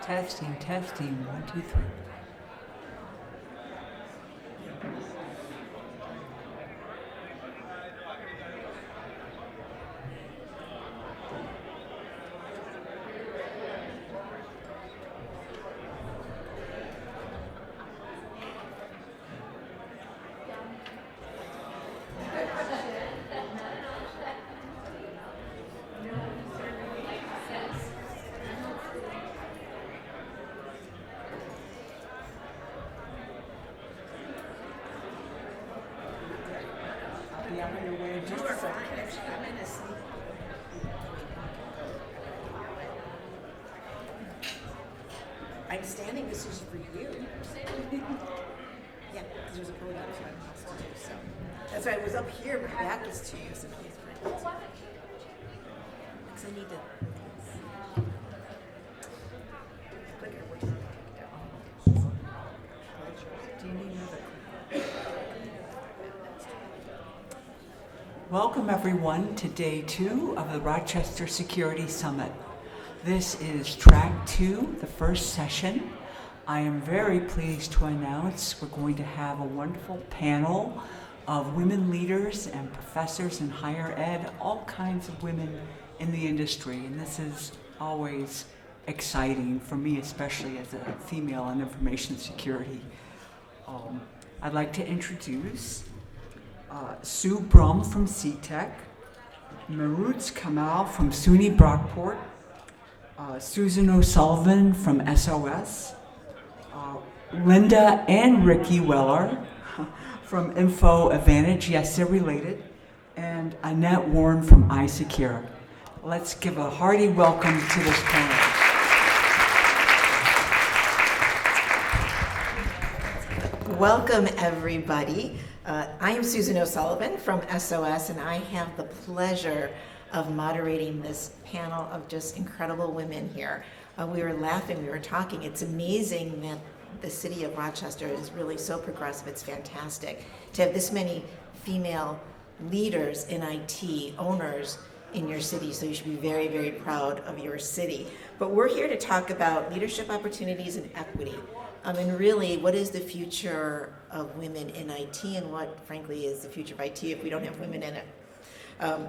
Testing, testing, 1, 2, 3. I'm standing, this is for you. Yeah, because there's a podium, so I'm supposed to, so. That's why I was up here, my back is to you, so please. Because I need to. Clicker, which one? Do you need another? Welcome everyone to day 2 of the Rochester Security Summit. This is track 2, the first session. I am very pleased to announce we're going to have a wonderful panel of women leaders and professors in higher ed, all kinds of women in the industry. And this is always exciting for me, especially as a female in information security. I'd like to introduce Sue Brumm from CTEC, Mehruz Kamal from SUNY Brockport, Susan O'Sullivan from SOS, Linda and Ricky Weller from Info Advantage, yes, they're related, and Annette Warren from iSecure. Let's give a hearty welcome to this panel. Welcome, everybody. I am Susan O'Sullivan from SOS, and I have the pleasure of moderating this panel of just incredible women here. We were laughing, we were talking. It's amazing that the city of Rochester is really so progressive. It's fantastic to have this many female leaders in IT, owners in your city, so you should be very, very proud of your city. But we're here to talk about leadership opportunities and equity. And really, what is the future of women in IT, and what, frankly, is the future of IT if we don't have women in it?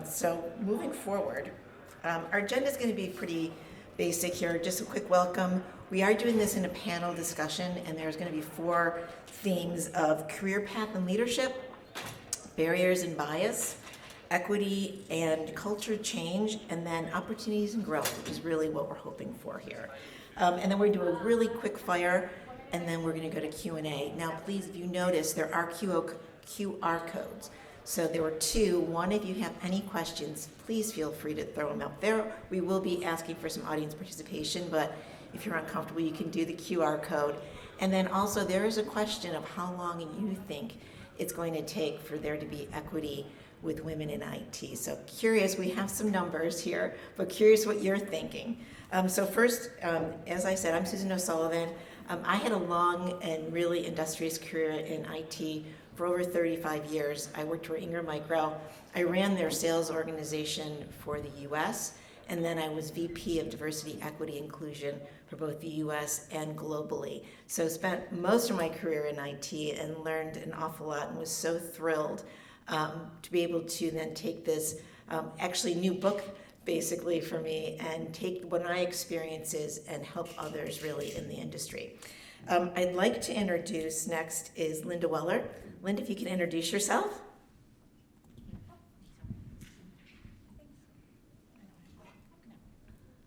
So moving forward, our agenda is going to be pretty basic here. Just a quick welcome. We are doing this in a panel discussion, and there's going to be 4 themes of career path and leadership, barriers and bias, equity and culture change, and then opportunities and growth, which is really what we're hoping for here. And then we're going to do a really quick fire, and then we're going to go to Q&A. Now, please, if you notice, there are QR codes. So there were 2. One, if you have any questions, please feel free to throw them out there. We will be asking for some audience participation, but if you're uncomfortable, you can do the QR code. And then also, there is a question of how long you think it's going to take for there to be equity with women in IT. So curious, we have some numbers here, but curious what you're thinking. So first, as I said, I'm Susan O'Sullivan. I had a long and really industrious career in IT for over 35 years. I worked for Ingram Micro. I ran their sales organization for the US, and then I was VP of Diversity, Equity, Inclusion for both the US and globally. So spent most of my career in IT and learned an awful lot, and was so thrilled to be able to then take this actually new book basically for me and take what my experiences and help others really in the industry. I'd like to introduce next is Linda Weller. Linda, if you can introduce yourself.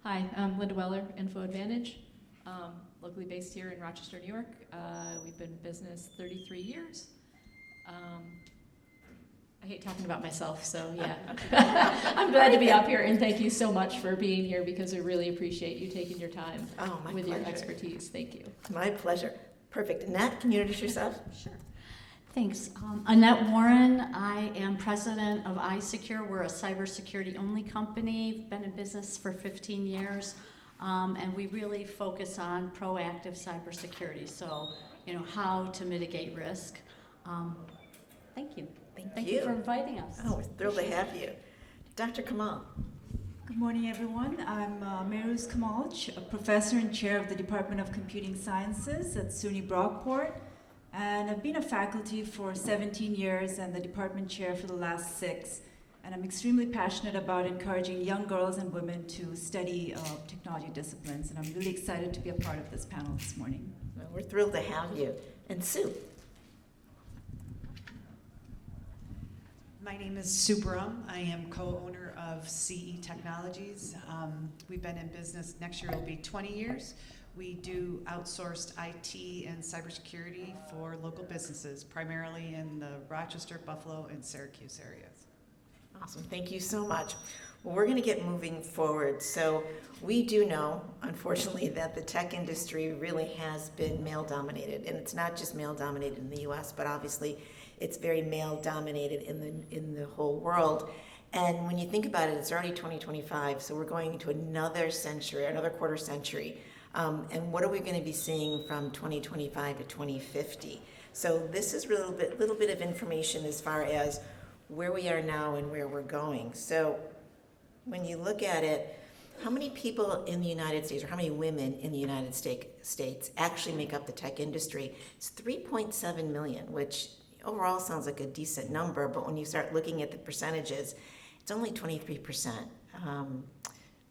Hi, I'm Linda Weller, Info Advantage, locally based here in Rochester, New York. We've been in business 33 years. I hate talking about myself, so yeah. I'm glad to be up here, and thank you so much for being here, because I really appreciate you taking your time with your expertise. Thank you. My pleasure. Perfect. Annette, can you introduce yourself? Sure. Thanks. Annette Warren. I am president of iSecure. We're a cybersecurity only company. Been in business for 15 years, and we really focus on proactive cybersecurity. So, how to mitigate risk. Thank you. Thank you for inviting us. Oh, we're thrilled to have you. Dr. Kamal. Good morning, everyone. I'm Mehruz Kamal, a professor and chair of the Department of Computing Sciences at SUNY Brockport. And I've been a faculty for 17 years and the department chair for the last 6. And I'm extremely passionate about encouraging young girls and women to study technology disciplines. And I'm really excited to be a part of this panel this morning. Well, we're thrilled to have you. And Sue. My name is Sue Brumm. I am co-owner of CE Technologies. We've been in business, next year will be 20 years. We do outsourced IT and cybersecurity for local businesses, primarily in the Rochester, Buffalo, and Syracuse areas. Awesome, thank you so much. Well, we're gonna get moving forward. So we do know, unfortunately, that the tech industry really has been male dominated. And it's not just male dominated in the US, but obviously it's very male dominated in the whole world. And when you think about it, it's already 2025, so we're going into another century, another quarter century. And what are we going to be seeing from 2025 to 2050? So this is a little bit of information as far as where we are now and where we're going. So when you look at it, how many people in the United States, or how many women in the United States actually make up the tech industry? It's 3.7 million, which overall sounds like a decent number, but when you start looking at the percentages, it's only 23%.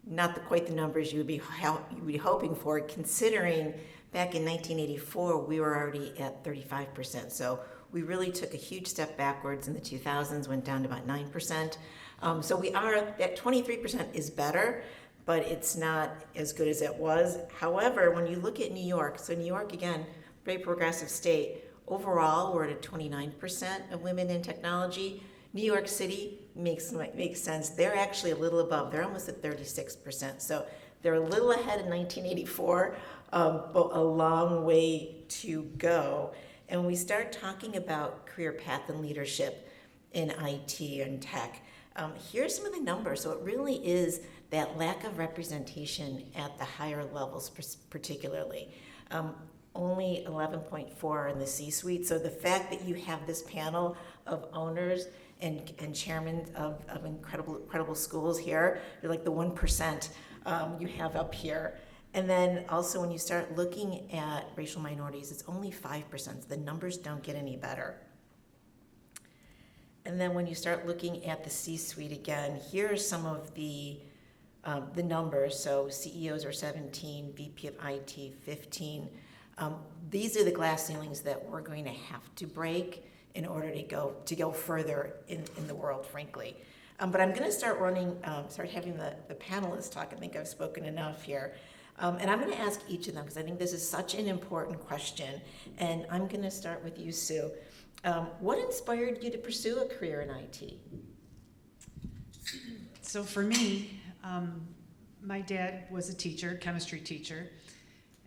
Not quite the numbers you would be hoping for, considering back in 1984 we were already at 35%. So we really took a huge step backwards in the 2000s, went down to about 9%. So we are at 23% is better, but it's not as good as it was. However, when you look at New York, so New York, again, very progressive state, overall we're at 29% of women in technology. New York City makes sense. They're actually a little above. They're almost at 36%. So they're a little ahead in 1984, but a long way to go. And we start talking about career path and leadership in IT and tech. Here's some of the numbers. So it really is that lack of representation at the higher levels particularly. Only 11.4 in the C-suite. So the fact that you have this panel of owners and chairmen of incredible schools here, you're like the 1% you have up here. And then also when you start looking at racial minorities, it's only 5%. So the numbers don't get any better. And then when you start looking at the C-suite again, here are some of the numbers. So CEOs are 17, VP of IT 15. These are the glass ceilings that we're going to have to break in order to go further in the world, frankly. But I'm going to start having the panelists talk. I think I've spoken enough here. And I'm going to ask each of them because I think this is such an important question. And I'm going to start with you, Sue. What inspired you to pursue a career in IT? So for me, my dad was a teacher, chemistry teacher.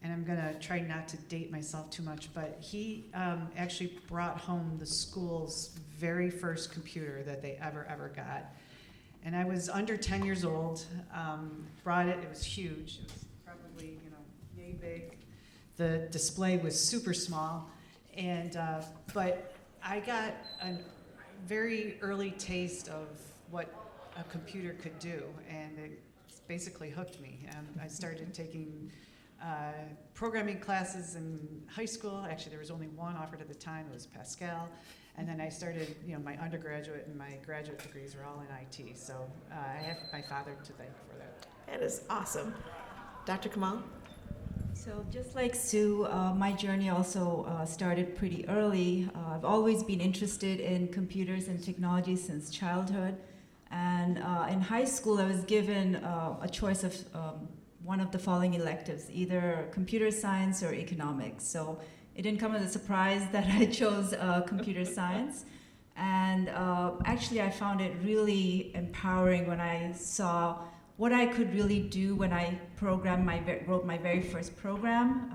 And I'm going to try not to date myself too much, but he actually brought home the school's very first computer that they ever got. And I was under 10 years old, brought it was huge. It was probably, yay big. The display was super small. And, but I got a very early taste of what a computer could do, and it basically hooked me. I started taking programming classes in high school. Actually, there was only one offered at the time. It was Pascal. And then I started, my undergraduate and my graduate degrees were all in IT. So I have my father to thank for that. That is awesome. Dr. Kamal? So just like Sue, my journey also started pretty early. I've always been interested in computers and technology since childhood. And in high school, I was given a choice of one of the following electives, either computer science or economics. So it didn't come as a surprise that I chose computer science. And actually, I found it really empowering when I saw what I could really do when I wrote my very first program.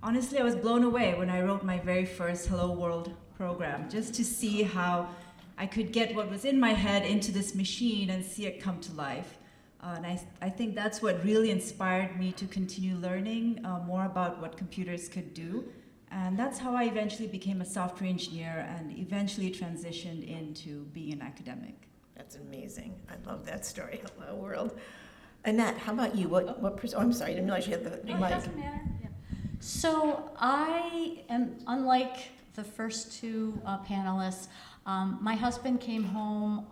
Honestly, I was blown away when I wrote my very first Hello World program, just to see how I could get what was in my head into this machine and see it come to life. And I think that's what really inspired me to continue learning more about what computers could do. And that's how I eventually became a software engineer and eventually transitioned into being an academic. That's amazing. I love that story. Hello, world. Annette, how about you? I'm sorry, I didn't realize you had the It mic. doesn't matter. Yeah. So I am, unlike the first two panelists, my husband came home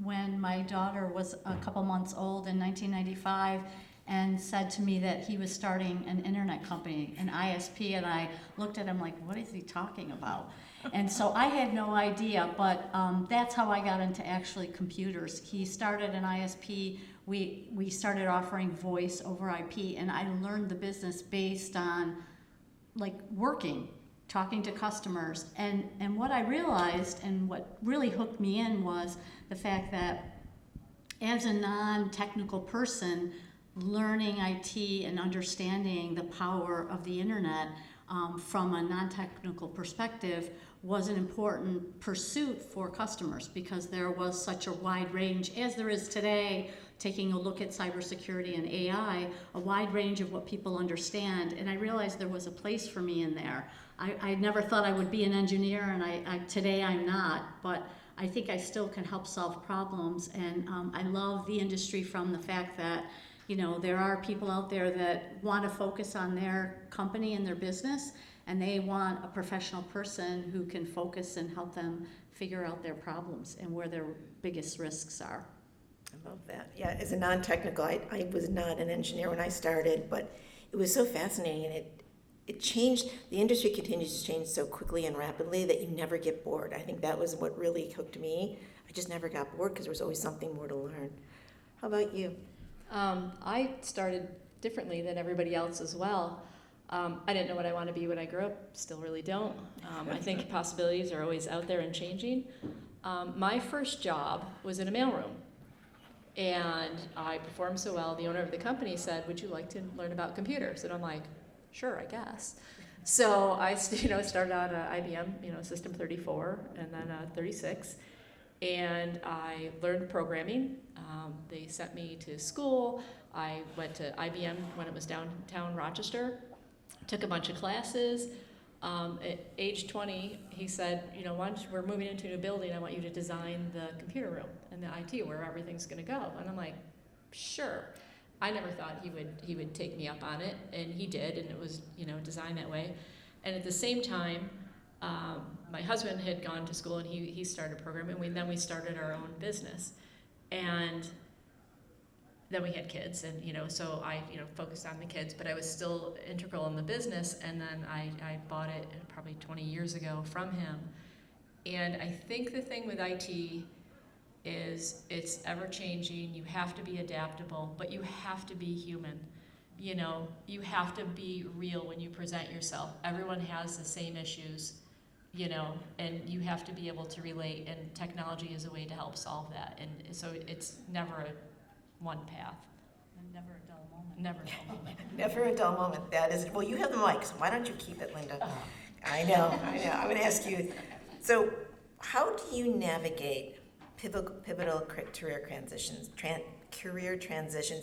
when my daughter was a couple months old in 1995 and said to me that he was starting an internet company, an ISP, and I looked at him like, what is he talking about? And so I had no idea, but that's how I got into actually computers. He started an ISP. We started offering voice over IP, and I learned the business based on like working, talking to customers. And what I realized and what really hooked me in was the fact that as a non-technical person, learning IT and understanding the power of the internet from a non-technical perspective was an important pursuit for customers because there was such a wide range, as there is today, taking a look at cybersecurity and AI, a wide range of what people understand. And I realized there was a place for me in there. I never thought I would be an engineer, and today I'm not, but I think I still can help solve problems. And I love the industry from the fact that, you know, there are people out there that want to focus on their company and their business, and they want a professional person who can focus and help them figure out their problems and where their biggest risks are. I love that. Yeah, as a non-technical, I was not an engineer when I started, but it was so fascinating, and it changed. The industry continues to change so quickly and rapidly that you never get bored. I think that was what really hooked me. I just never got bored because there was always something more to learn. How about you? I started differently than everybody else as well. I didn't know what I wanted to be when I grew up, still really don't. I think possibilities are always out there and changing. My first job was in a mailroom, and I performed so well, the owner of the company said, would you like to learn about computers? And I'm like, sure, I guess. So I started on IBM, System 34, and then 36, and I learned programming. They sent me to school. I went to IBM when it was downtown Rochester, took a bunch of classes. At age 20, he said, once we're moving into a new building, I want you to design the computer room and the IT where everything's going to go. And I'm like, sure. I never thought he would take me up on it, and he did, and it was designed that way. And at the same time, my husband had gone to school and he started programming. Then we started our own business, and then we had kids, and so I focused on the kids, but I was still integral in the business. And then I bought it probably 20 years ago from him. And I think the thing with IT is it's ever changing. You have to be adaptable, but you have to be human. You have to be real when you present yourself. Everyone has the same issues, and you have to be able to relate, and technology is a way to help solve that. And so it's never a one path. And never a dull moment. Never a dull moment. Never a dull moment. That is, well, you have the mic, so why don't you keep it, Linda? I know. I'm going to ask you. So how do you navigate pivotal career transitions,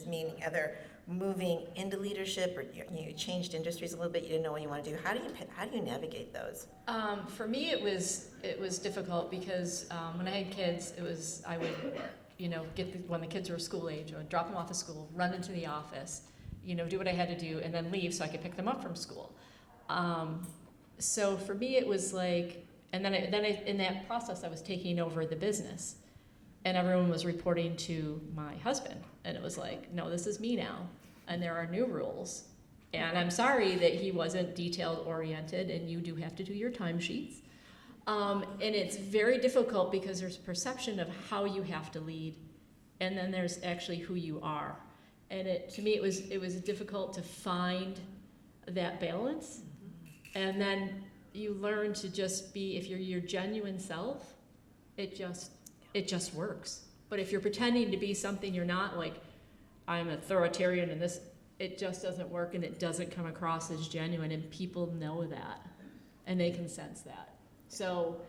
meaning either moving into leadership or you changed industries a little bit, you didn't know what you want to do. How do you navigate those? For me, it was difficult because when I had kids, I would when the kids were school age, I would drop them off at school, run into the office, do what I had to do, and then leave so I could pick them up from school. So for me, it was like, and then in that process, I was taking over the business, and everyone was reporting to my husband, and it was like, no, this is me now, and there are new rules, and I'm sorry that he wasn't detailed oriented, and you do have to do your timesheets. And it's very difficult because there's perception of how you have to lead, and then there's actually who you are. And to me, it was difficult to find that balance. And then you learn to just be, if you're your genuine self, it just works. But if you're pretending to be something you're not, like I'm authoritarian and this, it just doesn't work, and it doesn't come across as genuine, and people know that, and they can sense that. So,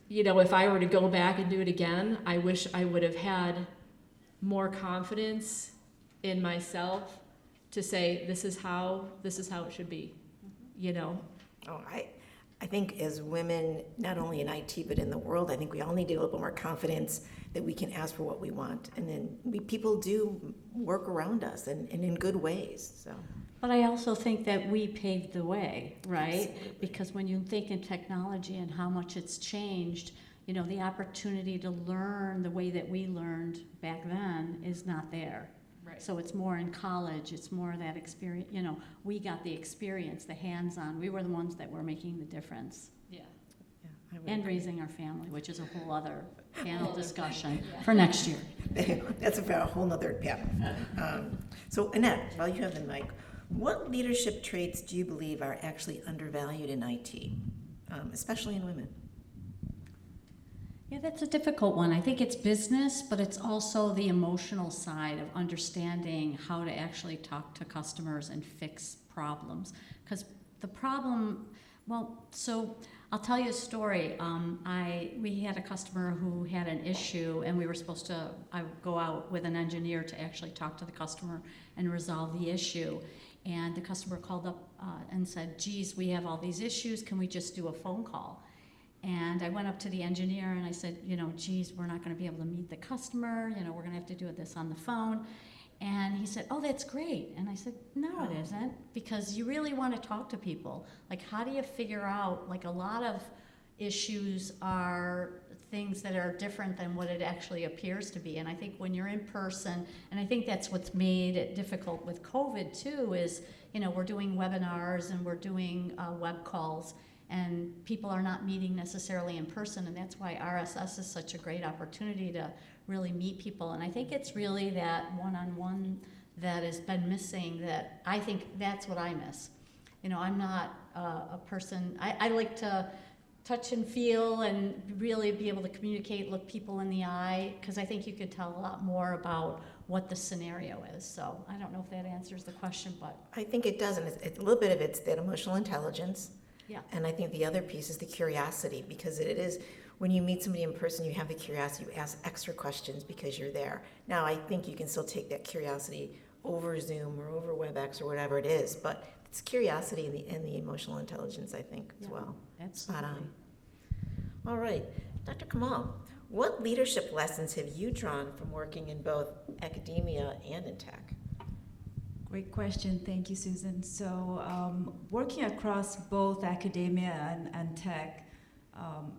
if I were to go back and do it again, I wish I would have had more confidence in myself to say, this is how it should be, Oh, I think as women, not only in IT, but in the world, I think we all need to get a little bit more confidence that we can ask for what we want. And then people do work around us and in good ways, so. But I also think that we paved the way, right? Because when you think in technology and how much it's changed, you know, the opportunity to learn the way that we learned back then is not there. Right. So it's more in college, it's more that experience, you know, we got the experience, the hands-on, we were the ones that were making the difference. Yeah. Yeah, I would And agree. raising our family, which is a whole other panel discussion for next year. That's about a whole nother panel. So Annette, while you have the mic, what leadership traits do you believe are actually undervalued in IT, especially in women? Yeah, that's a difficult one. I think it's business, but it's also the emotional side of understanding how to actually talk to customers and fix problems. Because the problem, well, so I'll tell you a story. We had a customer who had an issue, and we were supposed to I would go out with an engineer to actually talk to the customer and resolve the issue. And the customer called up and said, geez, we have all these issues. Can we just do a phone call? And I went up to the engineer and I said, you know, geez, we're not going to be able to meet the customer. You know, we're going to have to do this on the phone. And he said, oh, that's great. And I said, no, it isn't, because you really want to talk to people. Like, how do you figure out, like, a lot of issues are things that are different than what it actually appears to be. And I think when you're in person, and I think that's what's made it difficult with COVID too, is, you know, we're doing webinars and we're doing web calls, and people are not meeting necessarily in person, and that's why RSS is such a great opportunity to really meet people. And I think it's really that one-on-one that has been missing, that I think that's what I miss. You know, I'm not a person, I like to touch and feel and really be able to communicate, look people in the eye, because I think you could tell a lot more about what the scenario is. So I don't know if that answers the question, but I think it does, and it's a little bit of it's that emotional intelligence. yeah. And I think the other piece is the curiosity, because it is, when you meet somebody in person, you have the curiosity, you ask extra questions because you're there. Now, I think you can still take that curiosity over Zoom or over WebEx or whatever it is, but it's curiosity and the emotional intelligence, I think, as Yeah, well. absolutely. Spot on. All right, Dr. Kamal, what leadership lessons have you drawn from working in both academia and in tech? Great question. Thank you, Susan. So working across both academia and tech,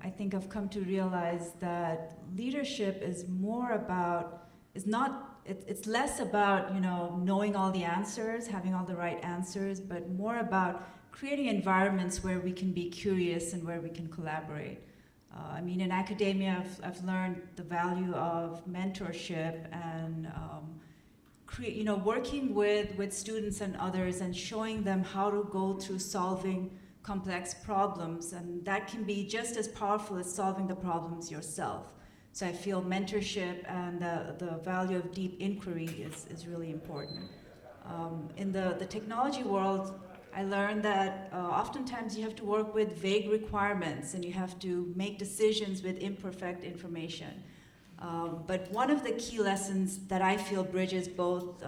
I think I've come to realize that leadership is more about, it's less about, you know, knowing all the answers, having all the right answers, but more about creating environments where we can be curious and where we can collaborate. I mean, in academia, I've learned the value of mentorship and working with students and others and showing them how to go through solving complex problems, and that can be just as powerful as solving the problems yourself. So I feel mentorship and the value of deep inquiry is really important. In the technology world, I learned that oftentimes you have to work with vague requirements and you have to make decisions with imperfect information. But one of the key lessons that I feel bridges both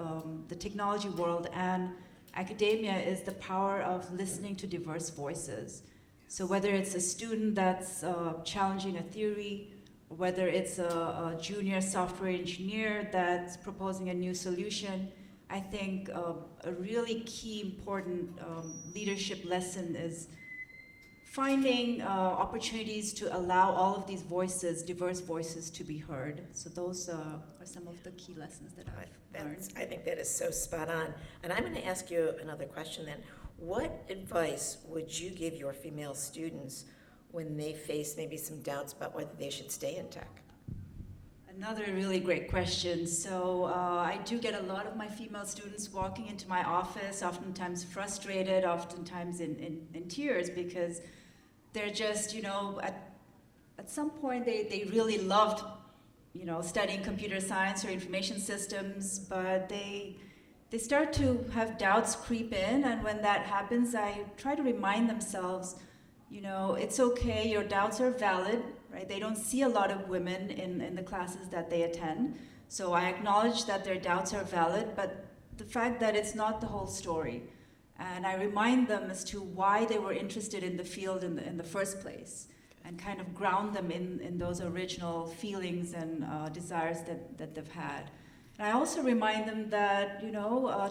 the technology world and academia is the power of listening to diverse voices. So whether it's a student that's challenging a theory, whether it's a junior software engineer that's proposing a new solution, I think a really key important leadership lesson is finding opportunities to allow all of these voices, diverse voices, to be heard. So those are some of the key lessons that I've learned. I think that is so spot on. And I'm going to ask you another question then. What advice would you give your female students when they face maybe some doubts about whether they should stay in tech? Another really great question. So I do get a lot of my female students walking into my office, oftentimes frustrated, oftentimes in tears, because they're just, at some point they really loved, studying computer science or information systems, but they start to have doubts creep in, and when that happens, I try to remind themselves, it's okay, your doubts are valid, right? They don't see a lot of women in the classes that they attend, so I acknowledge that their doubts are valid, but the fact that it's not the whole story. And I remind them as to why they were interested in the field in the first place, and kind of ground them in those original feelings and desires that they've had. And I also remind them that,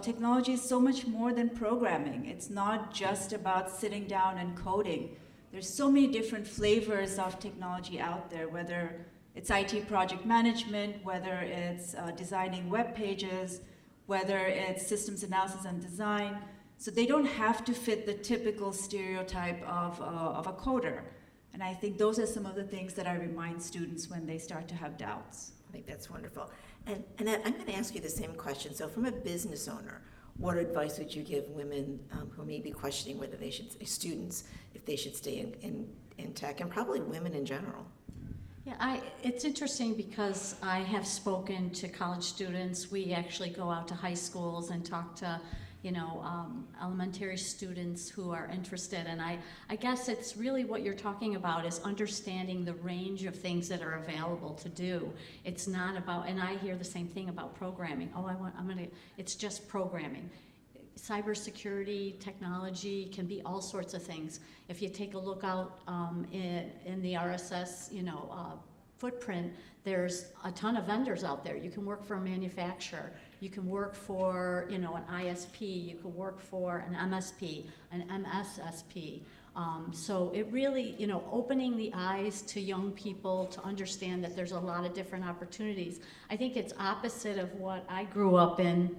technology is so much more than programming. It's not just about sitting down and coding. There's so many different flavors of technology out there, whether it's IT project management, whether it's designing web pages, whether it's systems analysis and design. So they don't have to fit the typical stereotype of a coder. And I think those are some of the things that I remind students when they start to have doubts. I think that's wonderful. And Annette, I'm going to ask you the same question. So from a business owner, what advice would you give women who may be questioning whether they should, students, if they should stay in tech, and probably women in general? Yeah, it's interesting because I have spoken to college students. We actually go out to high schools and talk to elementary students who are interested. And I guess it's really what you're talking about is understanding the range of things that are available to do. It's not about, and I hear the same thing about programming. It's just programming. Cybersecurity, technology can be all sorts of things. If you take a look out in the RSS, footprint, there's a ton of vendors out there. You can work for a manufacturer. You can work for, an ISP. You can work for an MSP, an MSSP. So it really, opening the eyes to young people to understand that there's a lot of different opportunities. I think it's opposite of what I grew up in.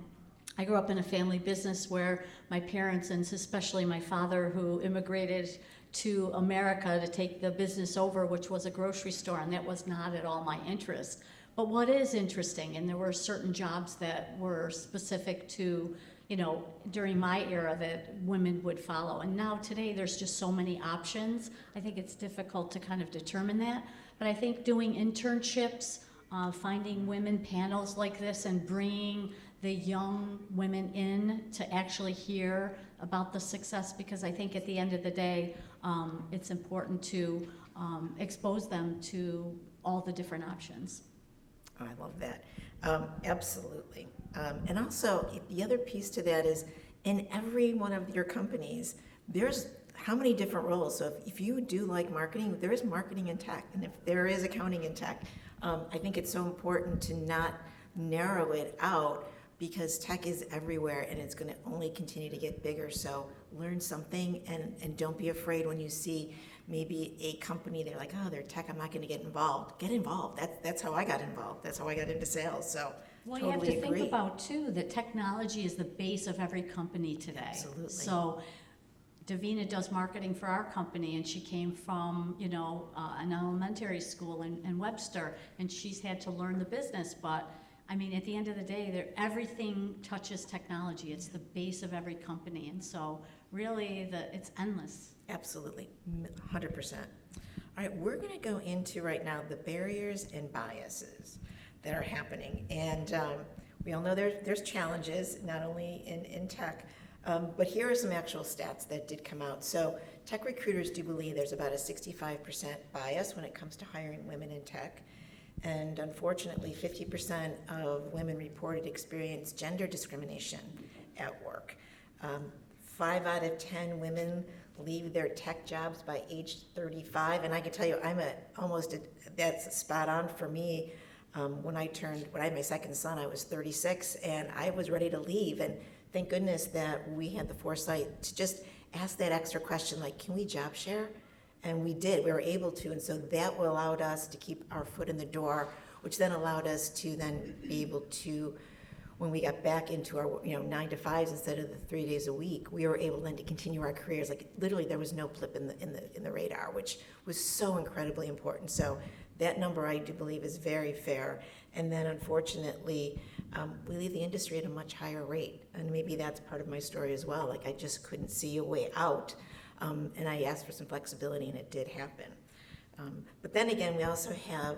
I grew up in a family business where my parents, and especially my father, who immigrated to America to take the business over, which was a grocery store, and that was not at all my interest. But what is interesting, and there were certain jobs that were specific to, during my era that women would follow. And now today there's just so many options. I think it's difficult to kind of determine that. But I think doing internships, finding women panels like this and bringing the young women in to actually hear about the success, because I think at the end of the day, it's important to expose them to all the different options. Oh, I love that. Absolutely. And also, the other piece to that is in every one of your companies, there's how many different roles. So if you do like marketing, there is marketing in tech. And if there is accounting in tech, I think it's so important to not narrow it out, because tech is everywhere and it's going to only continue to get bigger. So learn something, and don't be afraid when you see maybe a company, they're like, oh, they're tech, I'm not going to get involved. Get involved. That's how I got involved. That's how I got into sales. So well, totally you have to agree. think about, too, that technology is the base of every company today. Absolutely. So Davina does marketing for our company, and she came from, an elementary school in Webster, and she's had to learn the business. But, I mean, at the end of the day, everything touches technology. It's the base of every company. And so, really, it's endless. Absolutely, 100%. All right, we're going to go into right now the barriers and biases that are happening. And we all know there's challenges, not only in tech, but here are some actual stats that did come out. So tech recruiters do believe there's about a 65% bias when it comes to hiring women in tech. And unfortunately, 50% of women reported experience gender discrimination at work. 5 out of 10 women leave their tech jobs by age 35. And I can tell you, that's spot on for me. When I had my second son, I was 36 and I was ready to leave. And thank goodness that we had the foresight to just ask that extra question, like, can we job share? And we did, we were able to. And so that allowed us to keep our foot in the door, which then allowed us to then be able to, when we got back into our 9 to 5s instead of the 3 days a week, we were able then to continue our careers. Like literally there was no blip in the radar, which was so incredibly important. So that number I do believe is very fair. And then unfortunately, we leave the industry at a much higher rate. And maybe that's part of my story as well. Like I just couldn't see a way out. And I asked for some flexibility and it did happen. But then again, we also have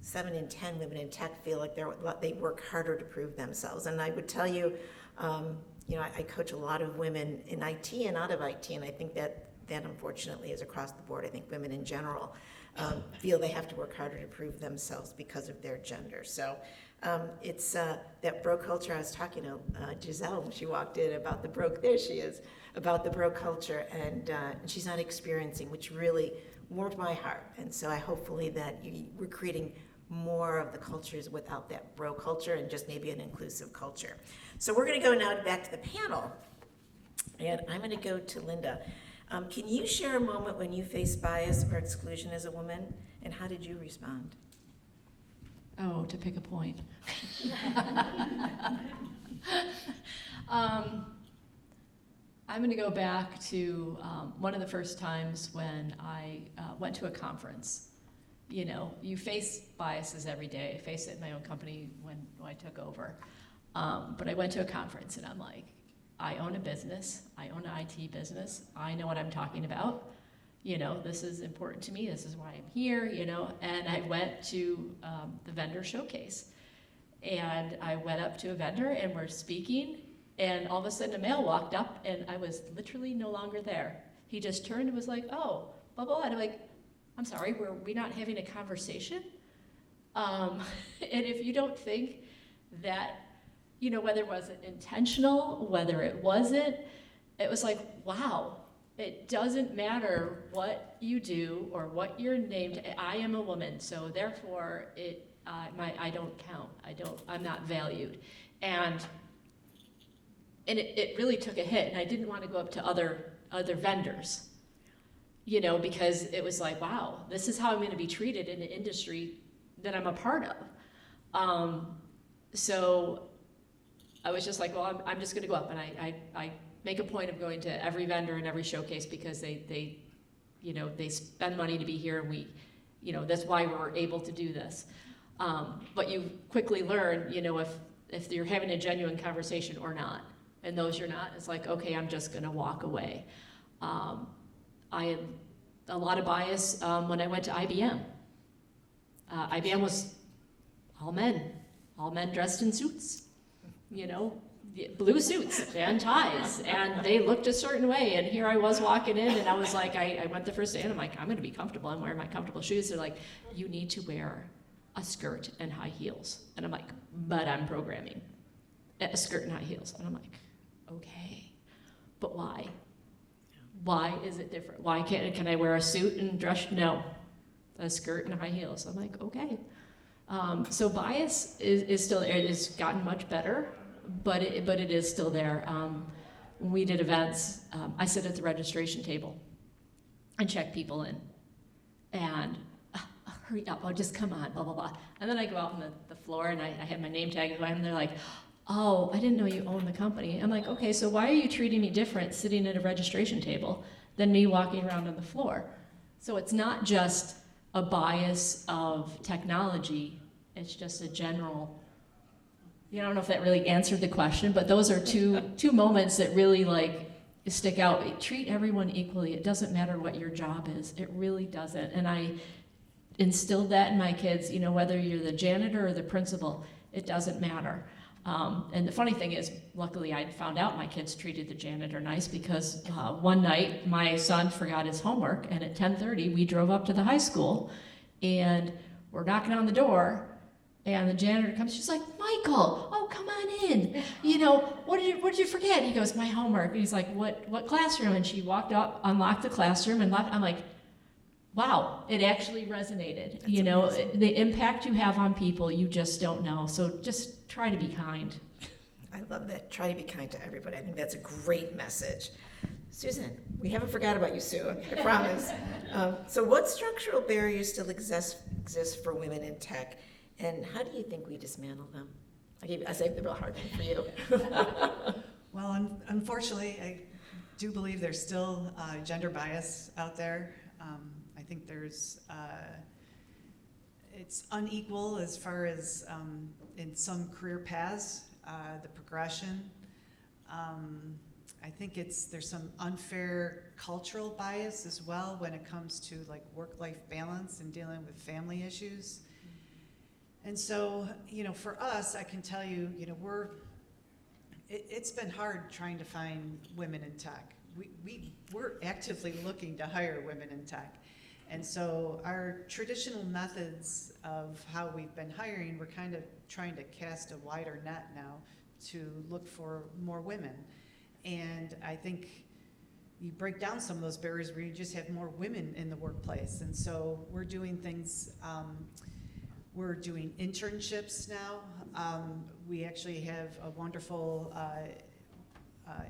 7 in 10 women in tech feel like they work harder to prove themselves. And I would tell you, I coach a lot of women in IT and out of IT, and I think that unfortunately is across the board. I think women in general. feel they have to work harder to prove themselves because of their gender. So it's that bro culture. I was talking to Giselle when she walked in about the bro, there she is, about the bro culture, and she's not experiencing, which really warmed my heart. And so I hopefully that we're creating more of the cultures without that bro culture and just maybe an inclusive culture. So we're going to go now back to the panel, and I'm going to go to Linda. Can you share a moment when you faced bias or exclusion as a woman, and how did you respond? Oh, to pick a point. I'm going to go back to one of the first times when I went to a conference. You know, you face biases every day. I face it in my own company when I took over. But I went to a conference and I'm like, I own a business. I own an IT business. I know what I'm talking about. You know, this is important to me. This is why I'm here, you know. And I went to the vendor showcase. And I went up to a vendor and we're speaking. And all of a sudden a male walked up and I was literally no longer there. He just turned and was like, oh, blah, blah, blah. And I'm like, I'm sorry, were we not having a conversation? And if you don't think that, you know, whether it was intentional, whether it wasn't, it was like, wow, it doesn't matter what you do or what you're named. I am a woman, so therefore I don't count. I'm not valued. And it really took a hit, and I didn't want to go up to other vendors. You know, because it was like, wow, this is how I'm going to be treated in the industry that I'm a part of. So I was just like, well, I'm just going to go up, and I make a point of going to every vendor and every showcase because they you know, they spend money to be here, and we, you know, that's why we're able to do this. But you quickly learn, you know, if you're having a genuine conversation or not, and those you're not, it's like, okay, I'm just going to walk away. I had a lot of bias when I went to IBM. IBM was all men dressed in suits, you know, blue suits and ties, and they looked a certain way, and here I was walking in, and I was like, I went the first day, and I'm like, I'm gonna be comfortable, I'm wearing my comfortable shoes. They're like, you need to wear a skirt and high heels. And I'm like, but I'm programming. A skirt and high heels. And I'm like, okay, but why? Why is it different? Why can I wear a suit and dress? No, a skirt and high heels. I'm like, okay. So bias is still there. It has gotten much better, but it is still there. When we did events, I sit at the registration table and check people in. And hurry up, oh, just come on, blah, blah, blah. And then I go out on the floor and I have my name tag and they're like, oh, I didn't know you owned the company. I'm like, okay, so why are you treating me different sitting at a registration table than me walking around on the floor? So it's not just a bias of technology, it's just a general, I don't know if that really answered the question, but those are two moments that really like stick out. Treat everyone equally. It doesn't matter what your job is. It really doesn't. And I instilled that in my kids, whether you're the janitor or the principal, it doesn't matter. And the funny thing is, luckily I found out my kids treated the janitor nice because one night my son forgot his homework, and at 10:30 we drove up to the high school and we're knocking on the door, and the janitor comes. She's like, Michael, oh, come on in. What did you forget? He goes, my homework. And he's like, what classroom? And she walked up, unlocked the classroom, and left. I'm like, wow, it actually resonated. Amazing. The impact you have on people, you just don't know. So just try to be kind. I love that. Try to be kind to everybody. I think that's a great message. Susan, we haven't forgot about you, Sue, I promise. So what structural barriers still exist for women in tech, and how do you think we dismantle them? I saved the real hard one for you. Well, unfortunately, I do believe there's still gender bias out there. I think there's, it's unequal as far as in some career paths, the progression. I think there's some unfair cultural bias as well when it comes to like work-life balance and dealing with family issues. And so, for us, I can tell you, it's been hard trying to find women in tech. We're actively looking to hire women in tech. And so our traditional methods of how we've been hiring, we're kind of trying to cast a wider net now to look for more women. And I think you break down some of those barriers where you just have more women in the workplace. And so we're doing things, we're doing internships now. We actually have a wonderful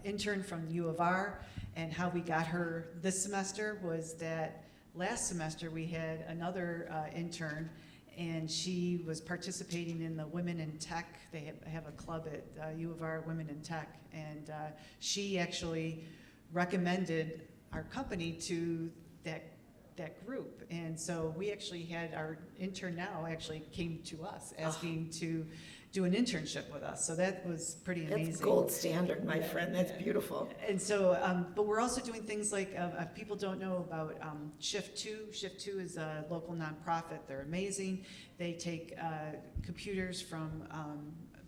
intern from U of R, and how we got her this semester was that last semester we had another intern, and she was participating in the Women in Tech. They have a club at U of R, Women in Tech, and she actually recommended our company to that group. And so we actually had our intern now actually came to us asking to do an internship with us. So that was pretty amazing. That's gold standard, my friend. That's beautiful. And so, but we're also doing things like, people don't know about Shift 2. Shift 2 is a local nonprofit. They're amazing. They take computers from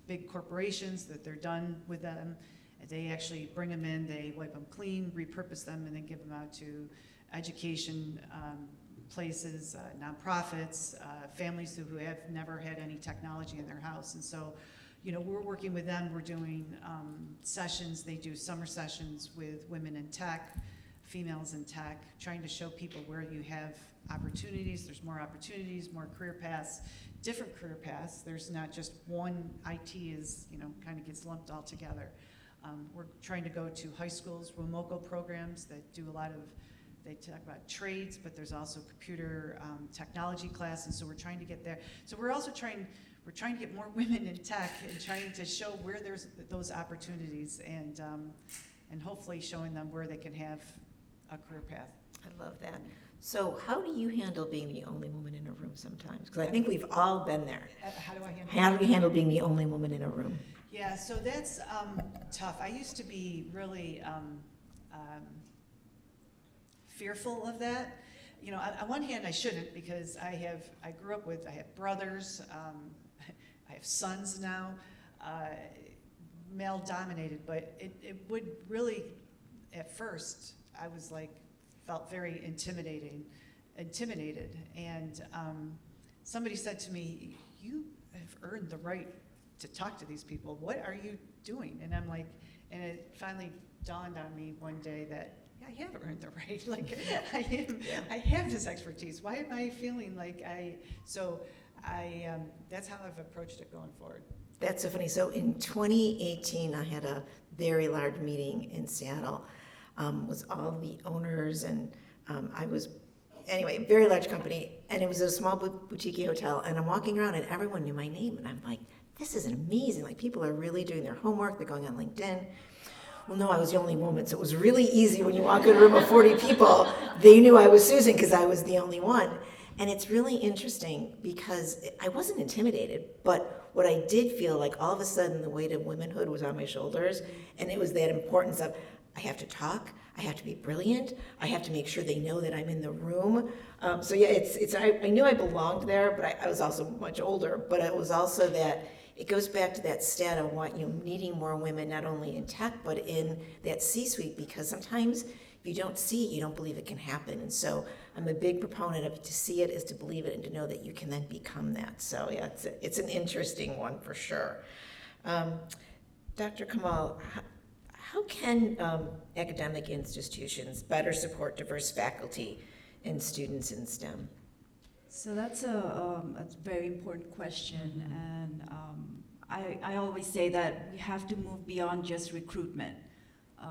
big corporations that they're done with them. They actually bring them in, they wipe them clean, repurpose them, and then give them out to education places, nonprofits, families who have never had any technology in their house. And so, you know, we're working with them. We're doing sessions. They do summer sessions with women in tech, females in tech, trying to show people where you have opportunities. There's more opportunities, more career paths, different career paths. There's not just one. IT is, you know, kind of gets lumped all together. We're trying to go to high schools, WMOCO programs that do a lot of, they talk about trades, but there's also computer technology classes, so we're trying to get there. So we're also trying to get more women in tech and trying to show where there's those opportunities, and hopefully showing them where they can have a career path. I love that. So how do you handle being the only woman in a room sometimes? Because I think we've all been there. How do I handle How do you handle being the only woman in a room? Yeah, so that's tough. I used to be really fearful of that. You know, on one hand, I shouldn't, because I have brothers, I have sons now, male dominated, but it would really, at first, I was like, felt very intimidated. And somebody said to me, "You have earned the right to talk to these people. What are you doing?" And I'm like, and it finally dawned on me one day that, yeah, I have earned the right. Like, I have this expertise. Why am I feeling like that's how I've approached it going forward. That's so funny. So in 2018, I had a very large meeting in Seattle with all the owners, and anyway, very large company, and it was a small boutique hotel, and I'm walking around and everyone knew my name, and I'm like, this is amazing. Like, people are really doing their homework. They're going on LinkedIn. Well, no, I was the only woman, so it was really easy when you walk in a room of 40 people. They knew I was Susan because I was the only one. And it's really interesting because I wasn't intimidated, but what I did feel like, all of a sudden the weight of womanhood was on my shoulders, and it was that importance of, I have to talk, I have to be brilliant, I have to make sure they know that I'm in the room. So yeah, I knew I belonged there, but I was also much older, but it was also that, it goes back to that stat of needing more women, not only in tech, but in that C-suite, because sometimes if you don't see it, you don't believe it can happen. And so I'm a big proponent of, to see it is to believe it, and to know that you can then become that. So yeah, it's an interesting one for sure. Dr. Kamal, how can academic institutions better support diverse faculty and students in STEM? So that's a very important question, and I always say that we have to move beyond just recruitment.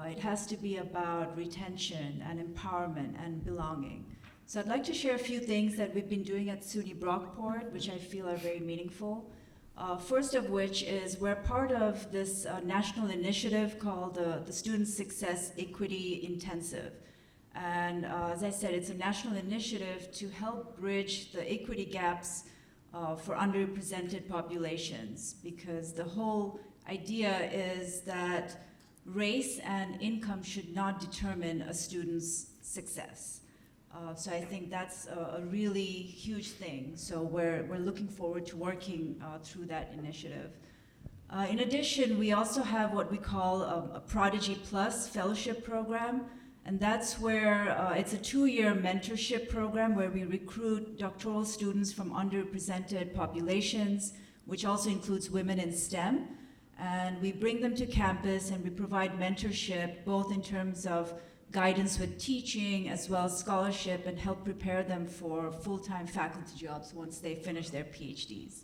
It has to be about retention and empowerment and belonging. So I'd like to share a few things that we've been doing at SUNY Brockport, which I feel are very meaningful. First of which is, we're part of this national initiative called the Student Success Equity Intensive. And as I said, it's a national initiative to help bridge the equity gaps for underrepresented populations, because the whole idea is that race and income should not determine a student's success. So I think that's a really huge thing. So we're looking forward to working through that initiative. In addition, we also have what we call a Prodigy Plus fellowship program. And that's where it's a 2-year mentorship program where we recruit doctoral students from underrepresented populations, which also includes women in STEM. And we bring them to campus and we provide mentorship, both in terms of guidance with teaching as well as scholarship, and help prepare them for full-time faculty jobs once they finish their PhDs.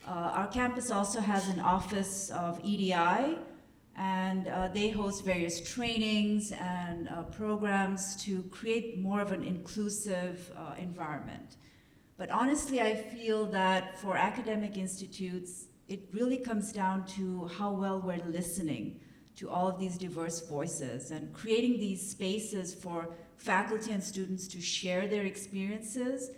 Our campus also has an office of EDI, and they host various trainings and programs to create more of an inclusive environment. But honestly, I feel that for academic institutes, it really comes down to how well we're listening to all of these diverse voices and creating these spaces for faculty and students to share their experiences.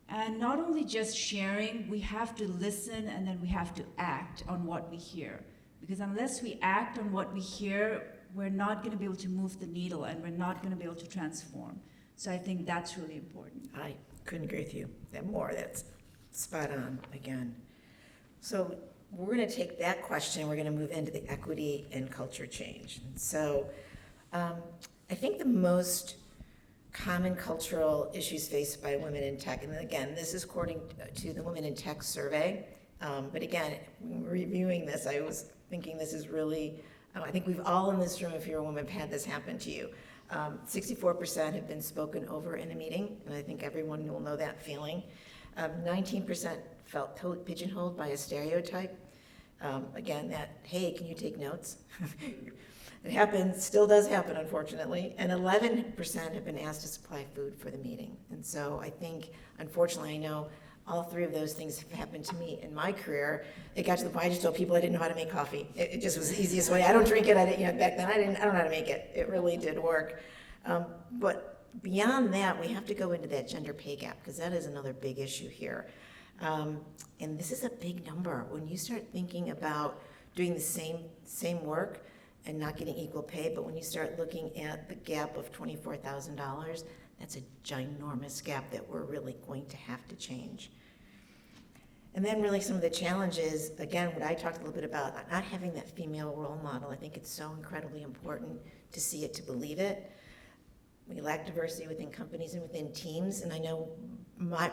And not only just sharing, we have to listen and then we have to act on what we hear. Because unless we act on what we hear, we're not going to be able to move the needle and we're not going to be able to transform. So I think that's really important. I couldn't agree with you that more. That's spot on again. So we're going to take that question, we're going to move into the equity and culture change. And so I think the most common cultural issues faced by women in tech, and again, this is according to the Women in Tech survey, but again, reviewing this, I was thinking this is really, I think we've all in this room, if you're a woman, have had this happen to you. 64% have been spoken over in a meeting, and I think everyone will know that feeling. 19% felt pigeonholed by a stereotype. Again, that, hey, can you take notes? It happens, still does happen, unfortunately. And 11% have been asked to supply food for the meeting. And so I think, unfortunately, I know all 3 of those things have happened to me in my career. It got to the point I just told people I didn't know how to make coffee. It just was the easiest way. I don't drink it. Back then I don't know how to make it. It really did work. But beyond that, we have to go into that gender pay gap, because that is another big issue here. And this is a big number. When you start thinking about doing the same work and not getting equal pay, but when you start looking at the gap of $24,000, that's a ginormous gap that we're really going to have to change. And then really some of the challenges, again, what I talked a little bit about, not having that female role model. I think it's so incredibly important to see it, to believe it. We lack diversity within companies and within teams, and I know my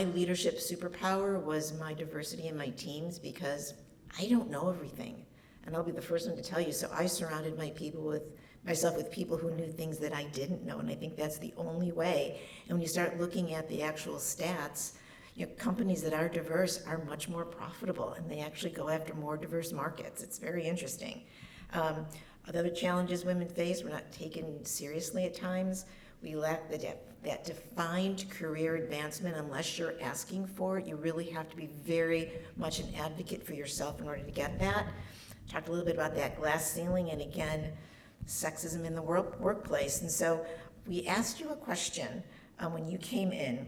leadership superpower was my diversity in my teams, because I don't know everything. And I'll be the first one to tell you, so I surrounded myself with people who knew things that I didn't know, and I think that's the only way. And when you start looking at the actual stats, companies that are diverse are much more profitable, and they actually go after more diverse markets. It's very interesting. Other challenges women face, we're not taken seriously at times. We lack that defined career advancement unless you're asking for it. You really have to be very much an advocate for yourself in order to get that. Talked a little bit about that glass ceiling, and again, sexism in the workplace. And so we asked you a question when you came in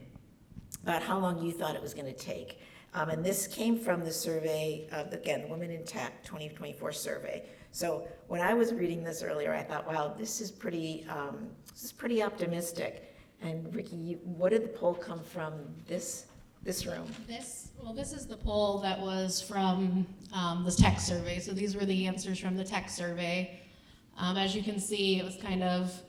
about how long you thought it was going to take. And this came from the survey of, again, the Women in Tech 2024 survey. So when I was reading this earlier, I thought, wow, this is pretty optimistic. And Ricky, what did the poll come from this room? This is the poll that was from the tech survey. So these were the answers from the tech survey. As you can see, it was kind of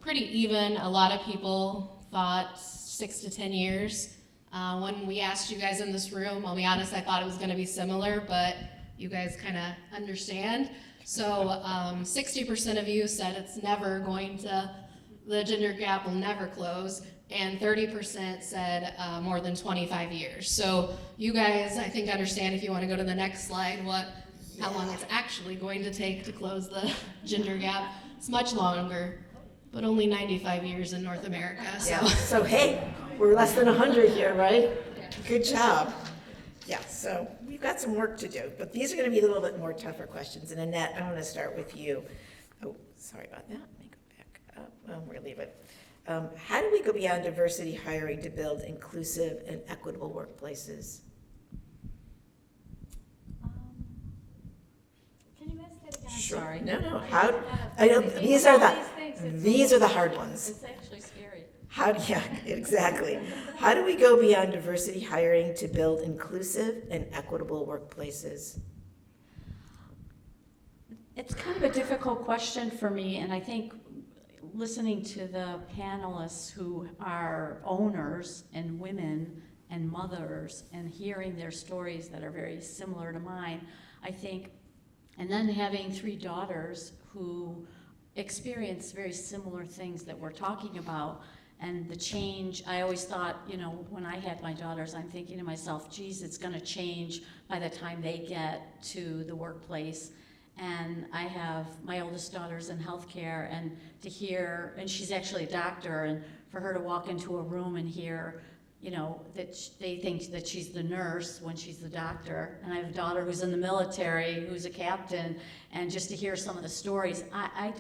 pretty even. A lot of people thought 6 to 10 years. When we asked you guys in this room, I'll be honest, I thought it was going to be similar, but you guys kind of understand. So 60% of you said it's never going to, the gender gap will never close, and 30% said more than 25 years. So you guys, I think, understand, if you want to go to the next slide, how long it's actually going to take to close the gender gap. It's much longer, but only 95 years in North America. So. Yeah. So hey, we're less than 100 here, right? Yeah. Good job. Yeah, so we've got some work to do, but these are going to be a little bit more tougher questions. And Annette, I want to start with you. Oh, sorry about that. Let me go back up. We're going to leave it. How do we go beyond diversity hiring to build inclusive and equitable workplaces? Can you ask that again? Sure. Sorry. No. How? I know these are the hard ones. It's actually scary. Yeah, exactly. How do we go beyond diversity hiring to build inclusive and equitable workplaces? It's kind of a difficult question for me, and I think listening to the panelists who are owners and women and mothers and hearing their stories that are very similar to mine, I think, and then having 3 daughters who experience very similar things that we're talking about, and the change, I always thought, you know, when I had my daughters, I'm thinking to myself, geez, it's gonna change by the time they get to the workplace. And I have my oldest daughter's in healthcare, and to hear, and she's actually a doctor, and for her to walk into a room and hear, you know, that they think that she's the nurse when she's the doctor. And I have a daughter who's in the military, who's a captain, and just to hear some of the stories, I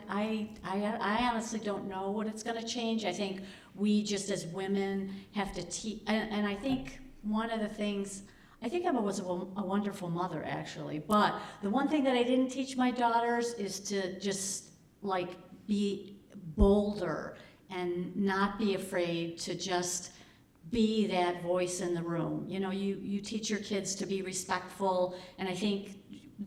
honestly don't know what it's gonna change. I think we just as women have to teach, and I think one of the things, I think I was a wonderful mother, actually, but the one thing that I didn't teach my daughters is to just like be bolder and not be afraid to just be that voice in the room. You know, you teach your kids to be respectful, and I think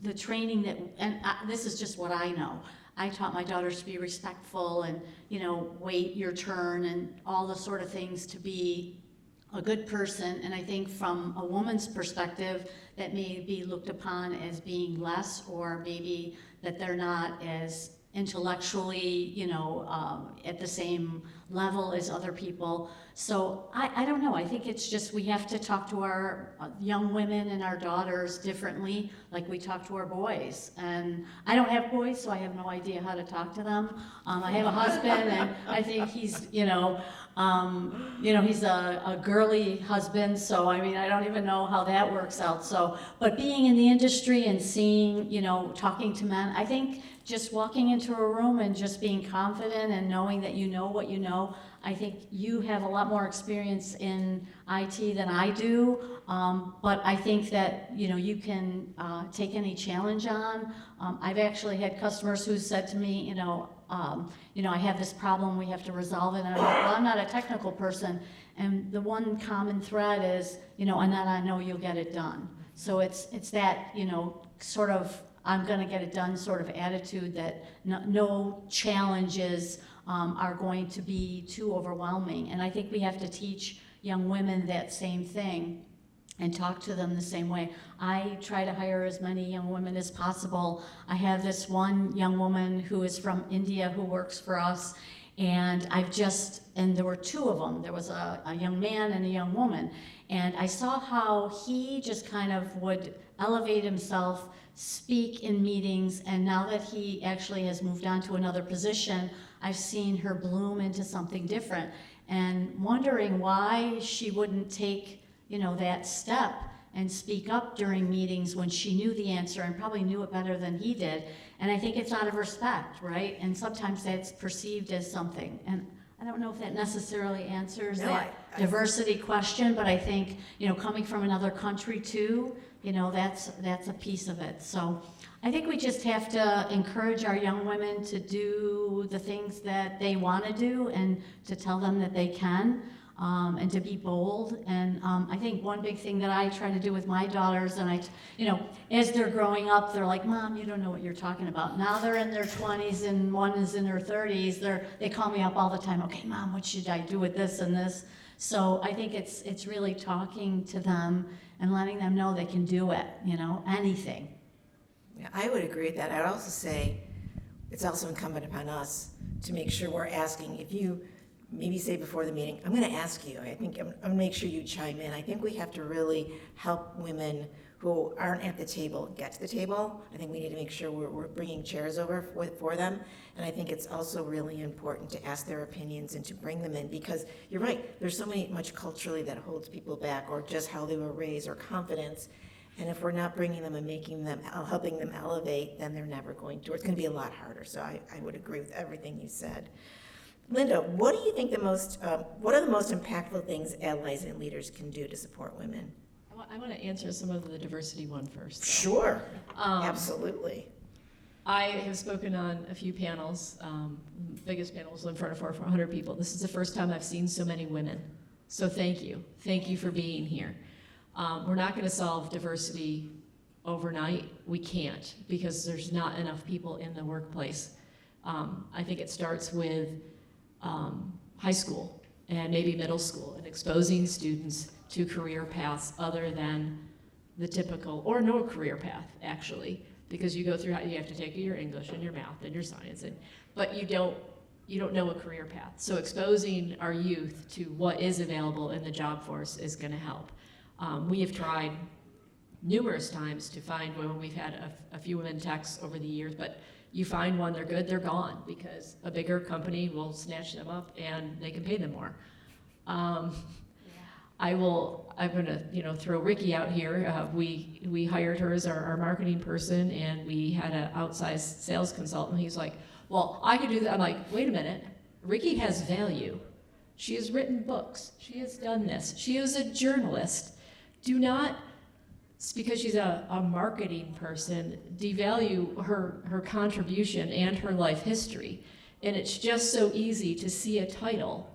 the training that, and this is just what I know, I taught my daughters to be respectful and, you know, wait your turn and all the sort of things to be a good person. And I think from a woman's perspective, that may be looked upon as being less, or maybe that they're not as intellectually, you know, at the same level as other people. So I don't know, I think it's just we have to talk to our young women and our daughters differently, like we talk to our boys. And I don't have boys, so I have no idea how to talk to them. I have a husband, and I think he's, you know, he's a girly husband, so I mean, I don't even know how that works out. So, but being in the industry and seeing, you know, talking to men, I think just walking into a room and just being confident and knowing that you know what you know, I think you have a lot more experience in IT than I do, but I think that, you know, you can take any challenge on. I've actually had customers who said to me, you know, I have this problem, we have to resolve it, and I'm like, well, I'm not a technical person, and the one common thread is, you know, Annette, I know you'll get it done. So it's that, you know, sort of, I'm gonna get it done sort of attitude, that no challenges are going to be too overwhelming. And I think we have to teach young women that same thing and talk to them the same way. I try to hire as many young women as possible. I have this one young woman who is from India who works for us, and and there were 2 of them. There was a young man and a young woman. And I saw how he just kind of would elevate himself, speak in meetings, and now that he actually has moved on to another position, I've seen her bloom into something different, and wondering why she wouldn't take, you know, that step and speak up during meetings when she knew the answer and probably knew it better than he did. And I think it's out of respect, right? And sometimes that's perceived as something. And I don't know if that necessarily answers that diversity question, but I think, you know, coming from another country too, you know, that's a piece of it. So I think we just have to encourage our young women to do the things that they want to do and to tell them that they can, and to be bold. And I think one big thing that I try to do with my daughters, and you know, as they're growing up, they're like, Mom, you don't know what you're talking about. Now they're in their 20s and one is in her 30s. They call me up all the time, okay, Mom, what should I do with this and this? So I think it's really talking to them and letting them know they can do it, you know, anything. Yeah, I would agree with that. I'd also say it's also incumbent upon us to make sure we're asking, if you maybe say before the meeting, I'm going to ask you, I think I'm going to make sure you chime in. I think we have to really help women who aren't at the table get to the table. I think we need to make sure we're bringing chairs over for them. And I think it's also really important to ask their opinions and to bring them in, because you're right, there's so much culturally that holds people back, or just how they were raised, or confidence. And if we're not bringing them and helping them elevate, then they're never going to. It's going to be a lot harder. So I would agree with everything you said. Linda, what do you think what are the most impactful things allies and leaders can do to support women? I want to answer some of the diversity one first. Sure, absolutely. I have spoken on a few panels. Biggest panel was in front of 400 people. This is the first time I've seen so many women. So thank you. Thank you for being here. We're not going to solve diversity overnight. We can't, because there's not enough people in the workplace. I think it starts with high school and maybe middle school, and exposing students to career paths other than the typical, or no career path, actually, because you go through, you have to take your English and your math and your science, but you don't know a career path. So exposing our youth to what is available in the job force is going to help. We have tried numerous times to find women. We've had a few women techs over the years, but you find one, they're good, they're gone, because a bigger company will snatch them up and they can pay them more. I'm gonna, throw Ricky out here. We hired her as our marketing person, and we had an outsized sales consultant. He's like, well, I could do that. I'm like, wait a minute. Ricky has value. She has written books. She has done this. She is a journalist. Do not, because she's a marketing person, devalue her contribution and her life history. And it's just so easy to see a title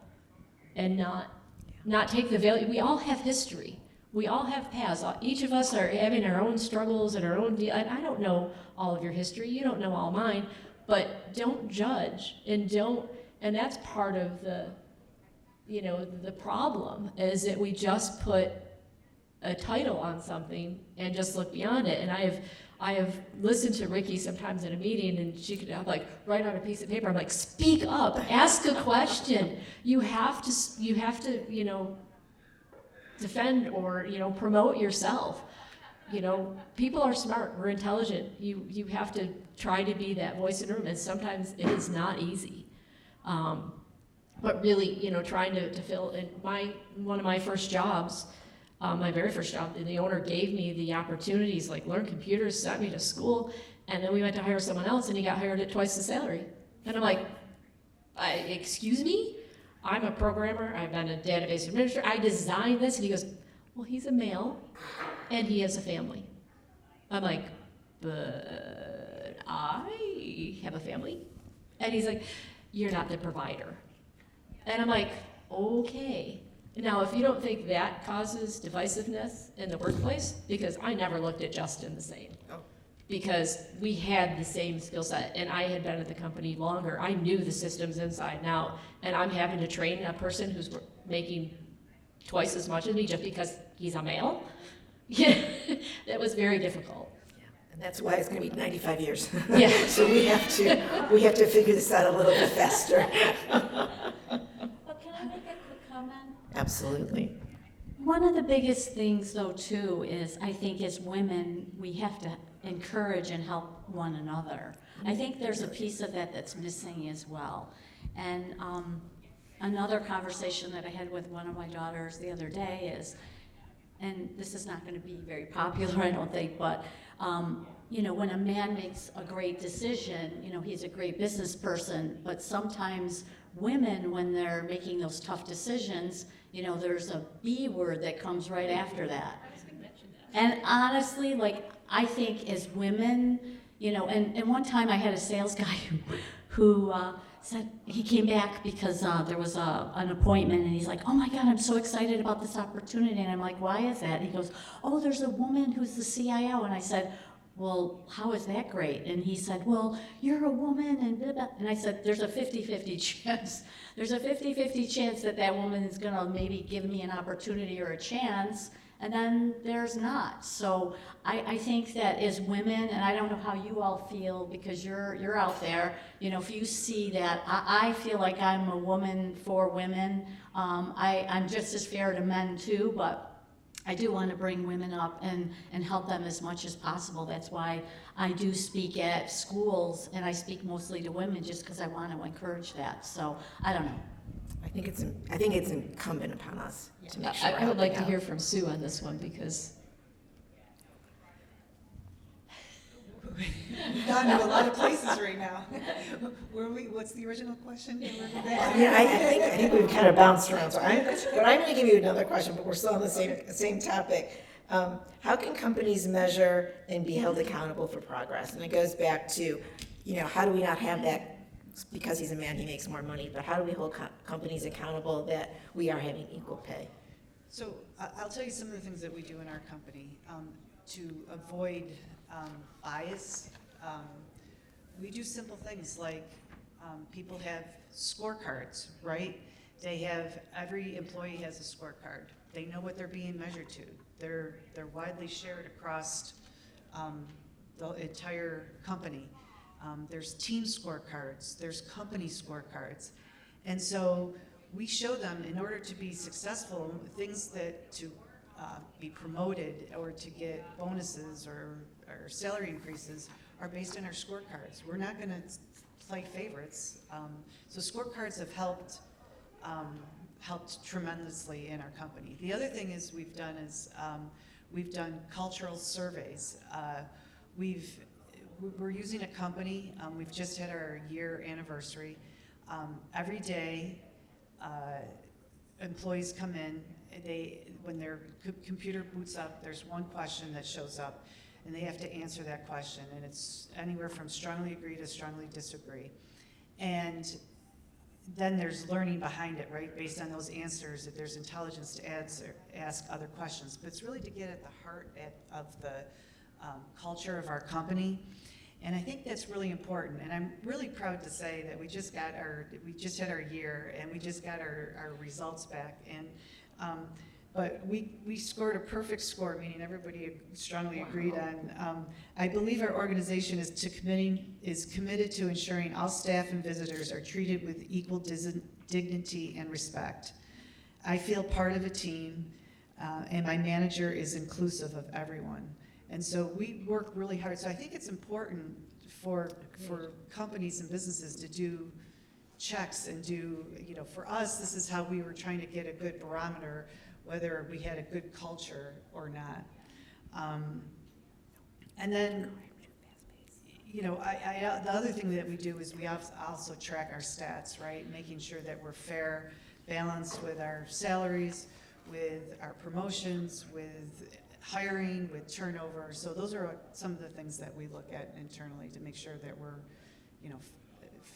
and not take the value. We all have history. We all have paths. Each of us are having our own struggles and our own and I don't know all of your history. You don't know all mine. But don't judge, and that's part of the problem, is that we just put a title on something and just look beyond it. And I have listened to Ricky sometimes in a meeting, and she could write on a piece of paper. I'm like, speak up, ask a question. You have to defend or promote yourself. People are smart, we're intelligent. You have to try to be that voice in the room, and sometimes it is not easy. But really, trying to fill in one of my first jobs, my very first job, the owner gave me the opportunities, like learn computers, sent me to school, and then we went to hire someone else, and he got hired at twice the salary. And I'm like, excuse me? I'm a programmer, I've been a database administrator, I designed this, and he goes, well, he's a male, and he has a family. I'm like, but I have a family. And he's like, you're not the provider. And I'm like, okay. Now, if you don't think that causes divisiveness in the workplace, because I never looked at Justin the same. Because we had the same skill set, and I had been at the company longer. I knew the systems inside and out, and I'm having to train a person who's making twice as much as me just because he's a male. Yeah, that was very difficult. Yeah, and that's why it's going to be 95 years. Yeah. So we have to figure this out a little bit faster. But can I make a quick comment? Absolutely. One of the biggest things, though, too, is I think as women, we have to encourage and help one another. I think there's a piece of that that's missing as well. And another conversation that I had with one of my daughters the other day is, and this is not going to be very popular, I don't think, but when a man makes a great decision, he's a great business person, but sometimes women, when they're making those tough decisions, there's a B word that comes right after that. And honestly, I think as women, and one time I had a sales guy who said, he came back because there was an appointment, and he's like, oh my God, I'm so excited about this opportunity. And I'm like, why is that? And he goes, oh, there's a woman who's the CIO. And I said, well, how is that great? And he said, well, you're a woman, and blah, blah. And I said, there's a 50-50 chance. There's a 50-50 chance that woman is gonna maybe give me an opportunity or a chance, and then there's not. So I think that as women, and I don't know how you all feel because you're out there, if you see that, I feel like I'm a woman for women. I'm just as fair to men too, but I do want to bring women up and help them as much as possible. That's why I do speak at schools, and I speak mostly to women just because I want to encourage that. So I don't know. I think it's incumbent upon us to make sure. I would like to hear from Sue on this one, because We've gone to a lot of places right now. What's the original question? I think we've kind of bounced around. So I'm going to give you another question, but we're still on the same topic. How can companies measure and be held accountable for progress? And it goes back to, how do we not have that? Because he's a man, he makes more money. But how do we hold companies accountable that we are having equal pay? So I'll tell you some of the things that we do in our company to avoid bias. We do simple things like people have scorecards, right? Every employee has a scorecard. They know what they're being measured to. They're widely shared across the entire company. There's team scorecards, there's company scorecards. And so we show them, in order to be successful, things that to be promoted or to get bonuses or salary increases are based on our scorecards. We're not gonna play favorites. So scorecards have helped tremendously in our company. The other thing is we've done cultural surveys. We're using a company, we've just had our year anniversary. Every day, employees come in, when their computer boots up, there's one question that shows up, and they have to answer that question, and it's anywhere from strongly agree to strongly disagree. And then there's learning behind it, right? Based on those answers, that there's intelligence to ask other questions. But it's really to get at the heart of the culture of our company. And I think that's really important. And I'm really proud to say that we just had our year, and we just got our results back. And but we scored a perfect score, meaning everybody strongly agreed on. I believe our organization is committed to ensuring all staff and visitors are treated with equal dignity and respect. I feel part of a team, and my manager is inclusive of everyone. And so we work really hard. So I think it's important for companies and businesses to do checks and for us, this is how we were trying to get a good barometer whether we had a good culture or not. And then, the other thing that we do is we also track our stats, right? Making sure that we're fair, balanced with our salaries, with our promotions, with hiring, with turnover. So those are some of the things that we look at internally to make sure that we're,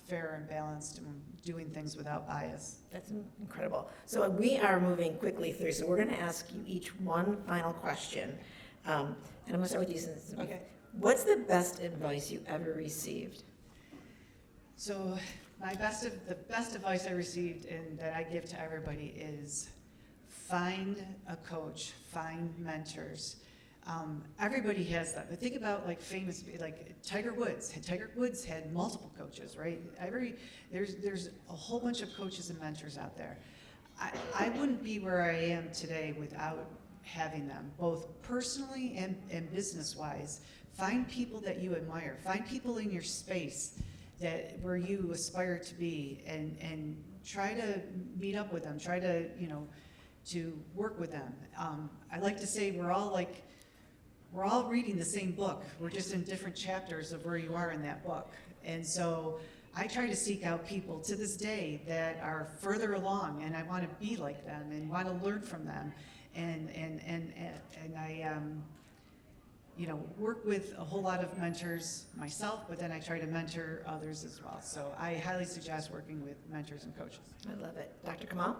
fair and balanced and doing things without bias. That's incredible. So we are moving quickly through, so we're going to ask you each one final question. And I'm going to start with you, since Okay. What's the best advice you ever received? So the best advice I received and that I give to everybody is find a coach, find mentors. Everybody has that, but think about famous, Tiger Woods. Tiger Woods had multiple coaches, right? There's a whole bunch of coaches and mentors out there. I wouldn't be where I am today without having them, both personally and business-wise. Find people that you admire. Find people in your space where you aspire to be, and try to meet up with them. Try to to work with them. I like to say we're all reading the same book. We're just in different chapters of where you are in that book. And so I try to seek out people to this day that are further along, and I want to be like them and want to learn from them. And I work with a whole lot of mentors myself, but then I try to mentor others as well. So I highly suggest working with mentors and coaches. I love it. Dr. Kamal?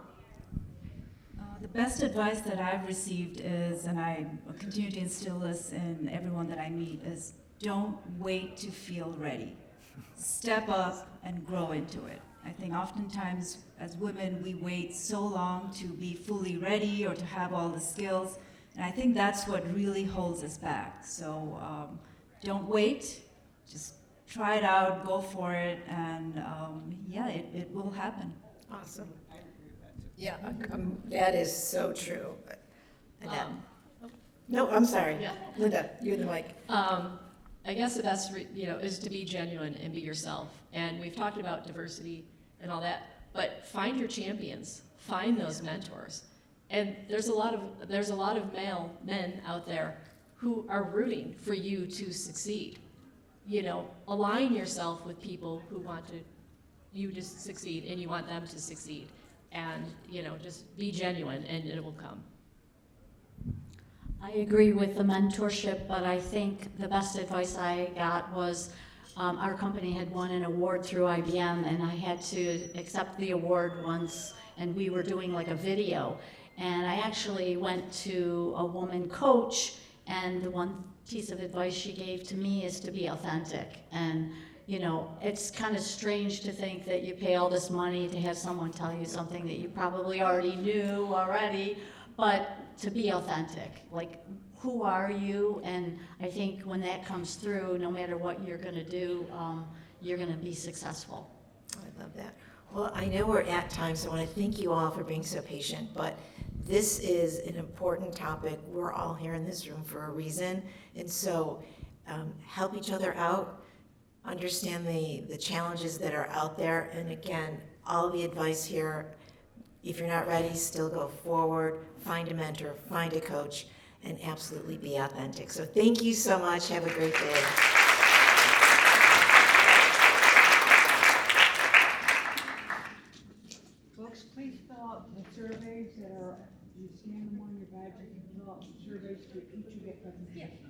The best advice that I've received is, and I continue to instill this in everyone that I meet, is don't wait to feel ready. Step up and grow into it. I think oftentimes as women we wait so long to be fully ready or to have all the skills, and I think that's what really holds us back. So don't wait, just try it out, go for it, and it will happen. Awesome. Yeah, that is so true. Annette? No, I'm sorry. Yeah. Linda, you're the mic. I guess the best, is to be genuine and be yourself. And we've talked about diversity and all that, but find your champions, find those mentors. And there's a lot of male men out there who are rooting for you to succeed. Align yourself with people who want you to succeed, and you want them to succeed. And, just be genuine, and it will come. I agree with the mentorship, but I think the best advice I got was our company had won an award through IBM, and I had to accept the award once, and we were doing a video. And I actually went to a woman coach, and the one piece of advice she gave to me is to be authentic. And you know, it's kind of strange to think that you pay all this money to have someone tell you something that you probably already knew already, but to be authentic. Like, who are you? And I think when that comes through, no matter what you're going to do, you're going to be successful. I love that. Well, I know we're at time, so I want to thank you all for being so patient, but this is an important topic. We're all here in this room for a reason, and so help each other out, understand the challenges that are out there, and again, all the advice here, if you're not ready, still go forward, find a mentor, find a coach, and absolutely be authentic. So thank you so much. Have a great day. Folks, please fill out the surveys that are, you scan them on your badge, you can fill out the surveys for each of your presentations.